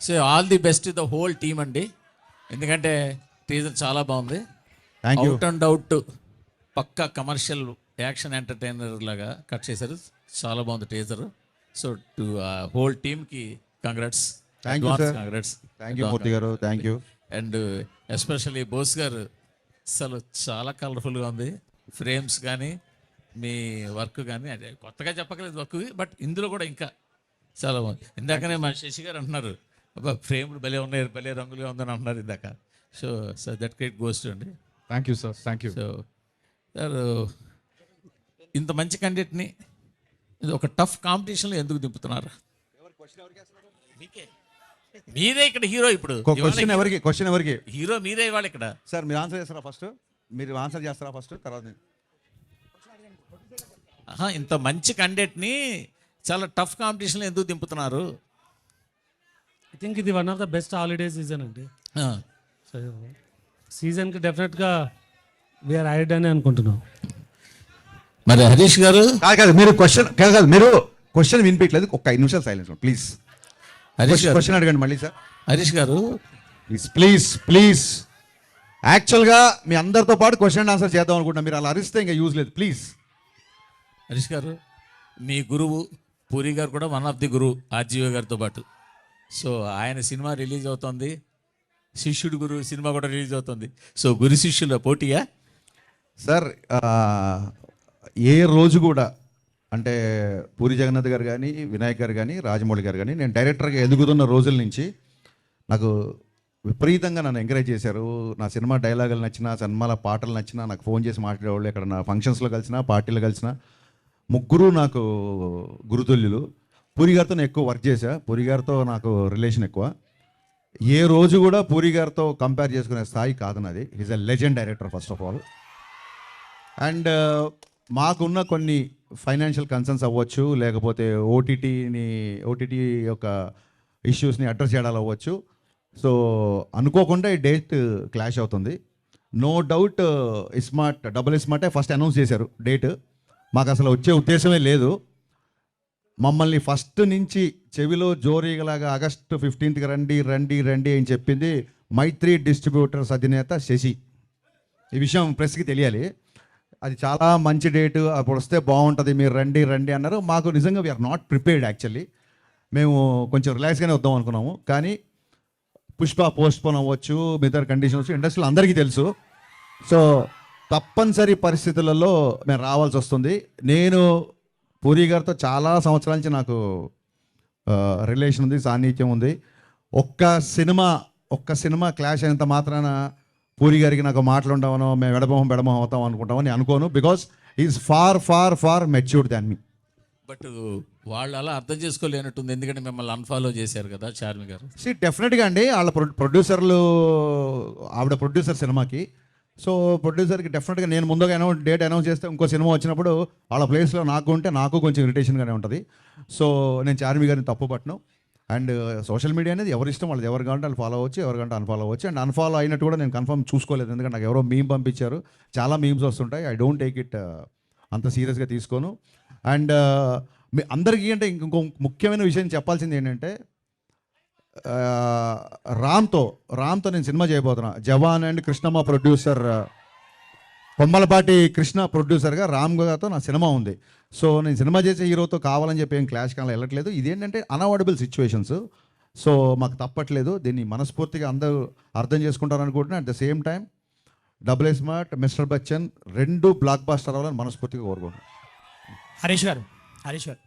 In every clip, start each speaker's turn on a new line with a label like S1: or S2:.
S1: So all the best the whole team అండి, ఎందుకంటే teaser చాలా బాగుంది. అవుట్ అండ్ అవుట్ పక్కా కమర్షియల్ యాక్షన్ ఎంటర్టైనర్ లాగా కట్ చేశారు, చాలా బాగుంది టీజర్. సో టు హోల్ టీమ్కి congrats, congrats.
S2: Thank you Murthy గారు, thank you.
S1: And especially Bose గారు అసలు చాలా కలర్ఫుల్గా ఉంది, ఫ్రేమ్స్ కానీ మీ వర్క్ కానీ. అదే కొత్తగా చెప్పకలేదు వర్క్, బట్ ఇందులో కూడా ఇంకా చాలా బాగుంది. ఇందాకనే మా శశి గారు అంటున్నారు, అబ్బా ఫ్రేమ్లు భలే ఉన్నాయి, భలే రంగులుగా ఉందని అంటున్నారు ఇందాక. So so that credit goes to అండి.
S2: Thank you sir, thank you.
S1: So sir ఇంత మంచి క్యాండిడేట్ని ఇది ఒక టఫ్ కాంపిటీషన్లో ఎందుకు దింపుతున్నారు? మీరే ఇక్కడ హీరో, ఇప్పుడు
S2: క్వశ్చన్ ఎవరికి
S1: హీరో మీరే ఇవాళ ఇక్కడ.
S2: సార్ మీరు ఆన్సర్ చేస్తారా ఫస్ట్? మీరు ఆన్సర్ చేస్తారా ఫస్ట్, తర్వాత
S1: ఇంత మంచి క్యాండిడేట్ని చాలా టఫ్ కాంపిటీషన్లో ఎందుకు దింపుతున్నారు?
S3: ఐ థింక్ ఇది one of the best holiday season అండి. సో సీజన్కి డెఫినెట్గా వీఆర్ యాడ్ అని అనుకుంటున్నాం.
S1: మరి హరీష్ గారు
S2: కాదు, మీరు క్వశ్చన్ వినిపించలేదు, ఒక 5 నిమిషాలు సైలెన్స్ ప్లీజ్.
S1: హరీష్ గారు
S2: క్వశ్చన్ అడగండి మళ్ళీ సార్.
S1: హరీష్ గారు
S2: ప్లీజ్ యాక్చువల్గా మీ అందరితో పాటు క్వశ్చన్ అండ్ ఆన్సర్ చేద్దాం అనుకుంటున్నా, మీరు అలా అరిస్తే ఇంకా యూజ్ లేదు ప్లీజ్.
S1: హరీష్ గారు మీ గురువు పూరి గారు కూడా వన్ ఆఫ్ ది గురువు ఆర్జీవి గారితో పాటు. సో ఆయన సినిమా రిలీజ్ అవుతుంది, శిష్యుడు గురు సినిమా కూడా రిలీజ్ అవుతుంది. సో గురు శిష్యుల పోటీయా
S2: సార్? ఏ రోజు కూడా అంటే పూరి జగన్నాథ్ గారు కానీ, వినాయక్ గారు కానీ, రాజమౌళి గారు కానీ, నేను డైరెక్టర్గా ఎదుగుతున్న రోజుల నుంచి నాకు విపరీతంగా నన్ను ఎంకరేజ్ చేశారు. నా సినిమా డైలాగులు నచ్చినా, సినిమాల పాటలు నచ్చినా నాకు ఫోన్ చేసి మాట్లాడేవాళ్ళు. ఎక్కడ నా ఫంక్షన్స్లో కలిసినా, పార్టీలో కలిసినా ముగ్గురు నాకు గురుతుల్యులు. పూరి గారితో నేను ఎక్కువ వర్క్ చేశా, పూరి గారితో నాకు రిలేషన్ ఎక్కువ. ఏ రోజు కూడా పూరి గారితో కంపేర్ చేసుకునే స్థాయి కాదు నాది. Is a legend director first of all. And మాకున్న కొన్ని ఫైనాన్షియల్ కన్సర్న్స్ అవ్వచ్చు, లేకపోతే ఓటీటీ యొక్క ఇష్యూస్ని అడ్రస్ చేయడాలు అవ్వచ్చు. సో అనుకోకుండా ఈ డేట్ క్లాష్ అవుతుంది. నో డౌట్ డబుల్ ఇస్మార్టే ఫస్ట్ అనౌన్స్ చేశారు డేట్. మాకు అసలు వచ్చే ఉద్దేశమే లేదు. మమ్మల్ని ఫస్ట్ నుంచి చెవిలో జోరీగలాగా ఆగస్టు 15th రండి అని చెప్పింది మైత్రి డిస్ట్రిబ్యూటర్స్ అధినేత శశి. ఈ విషయం ప్రెస్కి తెలియాలి. అది చాలా మంచి డేటు, అప్పుడు వస్తే బాగుంటుంది, మీరు రండి అన్నారు. మాకు నిజంగా వీఆర్ నాట్ ప్రిపేర్డ్ యాక్చువల్లీ. మేము కొంచెం రిలాక్స్గానే వద్దాం అనుకున్నాము, కానీ పుష్ప పోస్ట్పోన్ అవ్వచ్చు, మిగతా కండిషన్స్ ఇండస్ట్రీలో అందరికీ తెలుసు. సో తప్పనిసరి పరిస్థితులలో మేము రావాల్సి వస్తుంది. నేను పూరి గారితో చాలా సంవత్సరాల నుంచి నాకు రిలేషన్ ఉంది, సాన్నిహిత్యం ఉంది. ఒక్క సినిమా క్లాష్ అయినంత మాత్రాన పూరి గారికి నాకు మాటలు ఉండవనో, మేము బెడమొహం అవుతాం అనుకుంటామని అనుకోను. Because is far matured than me.
S1: But వాళ్ళు అలా అర్థం చేసుకోలేనట్టుంది, ఎందుకంటే మిమ్మల్ని అన్ఫాలో చేశారు కదా చార్మి గారు.
S2: డెఫినెట్గా అండి, వాళ్ళ ఆవిడ ప్రొడ్యూసర్ సినిమాకి. సో ప్రొడ్యూసర్కి డెఫినెట్గా నేను ముందుగా డేట్ అనౌన్స్ చేస్తే ఇంకో సినిమా వచ్చినప్పుడు వాళ్ళ ప్లేస్లో నాకు కొంచెం ఇరిటేషన్గానే ఉంటుంది. సో నేను చార్మి గారిని తప్పు పట్టను. అండ్ సోషల్ మీడియా అనేది ఎవరి ఇష్టం, వాళ్ళు ఎవరు కావాలంటే వాళ్ళు ఫాలో అవ్వచ్చు, ఎవరు కావాలంటే అన్ఫాలో అవ్వచ్చు. అండ్ అన్ఫాలో అయినట్టు కూడా నేను కన్ఫర్మ్ చూసుకోలేదు, ఎందుకంటే నాకు ఎవరో మీమ్ పంపించారు. చాలా మీమ్స్ వస్తుంటాయి, ఐ డోంట్ టేక్ ఇట్ అంత సీరియస్గా తీసుకోను. అండ్ మీ అందరికీ అంటే ఇంకో ముఖ్యమైన విషయం చెప్పాల్సింది ఏంటంటే, రామ్తో నేను సినిమా చేయబోతున్నా. జవాన్ అండ్ కృష్ణమ్మ ప్రొడ్యూసర్, కొమ్మలపాటి కృష్ణ ప్రొడ్యూసర్గా రామ్ గారితో నా సినిమా ఉంది. సో నేను సినిమా చేసే హీరోతో కావాలని చెప్పి ఏం క్లాష్ కానీ వెళ్ళట్లేదు. ఇదేంటంటే అన్అవాయిడబుల్ సిచ్యువేషన్స్. సో మాకు తప్పట్లేదు, దీన్ని మనస్ఫూర్తిగా అందరూ అర్థం చేసుకుంటారు అనుకుంటున్నా. At the same time double smart, mister Bachchan 2 blockbuster అవ్వాలని మనస్ఫూర్తిగా కోరుకుంటున్నాను.
S4: హరీష్ గారు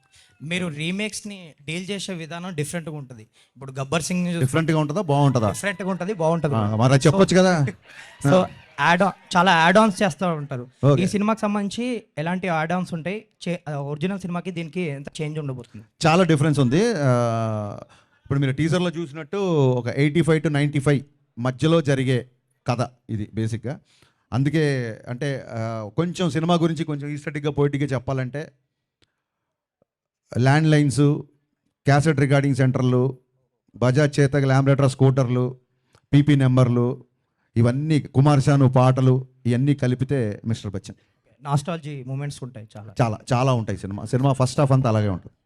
S4: మీరు రీమేక్స్ని డీల్ చేసే విధానం డిఫరెంట్గా ఉంటుంది. ఇప్పుడు గబ్బర్ సింగ్
S2: డిఫరెంట్గా ఉంటుందా, బాగుంటుందా?
S4: డిఫరెంట్గా ఉంటుంది, బాగుంటుంది.
S2: మరి చెప్పొచ్చు కదా.
S4: సో చాలా యాడ్ ఆన్స్ చేస్తూ ఉంటారు. ఈ సినిమాకి సంబంధించి ఎలాంటి యాడ్ ఆన్స్ ఉంటాయి? ఒరిజినల్ సినిమాకి దీనికి ఎంత చేంజ్ ఉండబోతుంది?
S2: చాలా డిఫరెన్స్ ఉంది. ఇప్పుడు మీరు టీజర్లో చూసినట్టు ఒక 85 to 95 మధ్యలో జరిగే కథ ఇది బేసిక్గా. అందుకే అంటే కొంచెం సినిమా గురించి కొంచెం ఈస్టెటిక్గా పోయిటిక్గా చెప్పాలంటే, ల్యాండ్ లైన్స్, క్యాసెట్ రికార్డింగ్ సెంటర్లు, బజాజ్ చేతక ల్యాంబ్రేటర్ స్కూటర్లు, పీపీ నెంబర్లు, ఇవన్నీ కుమార్ శాను పాటలు, ఇవన్నీ కలిపితే మిస్టర్ బచ్చన్.
S4: నాస్టాలజీ మూమెంట్స్ ఉంటాయి, చాలా
S2: చాలా చాలా ఉంటాయి. సినిమా ఫస్ట్ హాఫ్ అంతా అలాగే ఉంటుంది.